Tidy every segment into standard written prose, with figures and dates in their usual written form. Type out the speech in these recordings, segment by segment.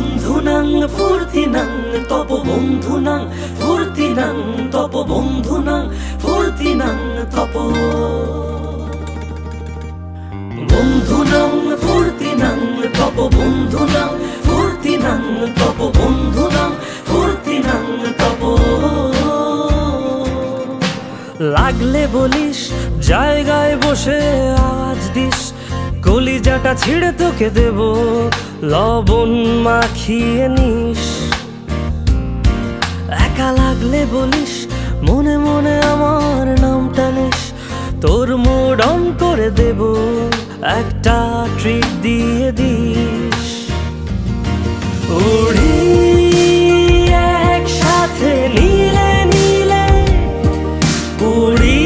বন্ধুনাং ফুর্তিনাং তপ বন্ধুনাং ফুর্তিনাং তপ বন্ধুনাং ফুর্তিনাং তপ বন্ধুনাং ফুর্তিনাং তপ বন্ধুনাং ফুর্তিনাং তপ বন্ধুনাং ফুর্তিনাং তপ লাগলে বলিস জায়গায় বসে আওয়াজ দিস কলিজাটা ছিঁড়ে তোকে দেব লবণ মাখিয়ে নিস একা লাগলে বলিস মনে মনে আমার নামটা নিস তোর মুড অন করে দেব একটা ট্রিট দিয়ে দিস উড়ি একসাথে নীলে নীলে উড়ি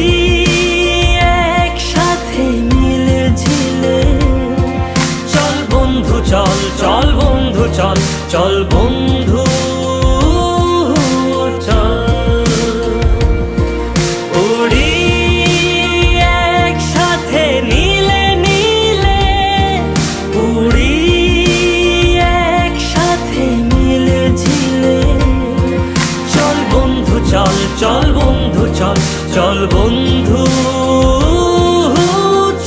একসাথে মিলে ঝিলে চল বন্ধু চল চল বন্ধু চল চল বন্ধু চল উড়ি একসাথে নীলে নীলে উড়ি একসাথে মিলে ঝিলে চল বন্ধু চল চল বন্ধু চল চল বন্ধু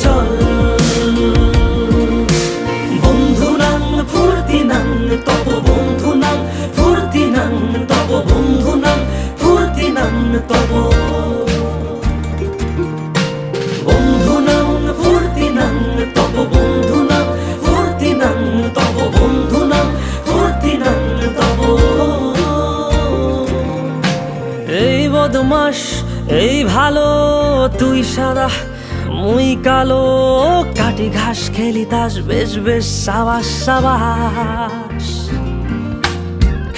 চল বন্ধুনাং ফুর্তিনাং তপ বন্ধুনাং ফুর্তিনাং তপ বন্ধুনাং ফুর্তিনাং তপ বন্ধুনাং ফুর্তিনাং তপ বন্ধুনাং ফুর্তিনাং তপ বন্ধুনাং ফুর্তিনাং তপ এই বদমাস এই ভালো তুই সাদা মুই কালো কাটি ঘাস খেলি তাস বেশ বেশ সাবাস সাবাস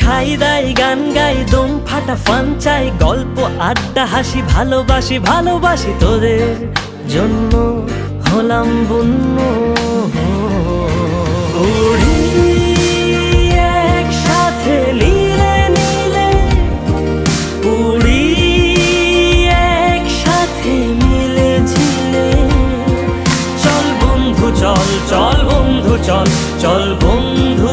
খাই দাই গান গাই দম ফাটা ফান চাই গল্প আড্ডা হাসি ভালোবাসি ভালোবাসি তোদের জন্য হলাম বন্য উড়ি একসাথে নীলে নীলে উড়ি একসাথে মিলে ঝিলে চল বন্ধু চল চল বন্ধু চল চল বন্ধু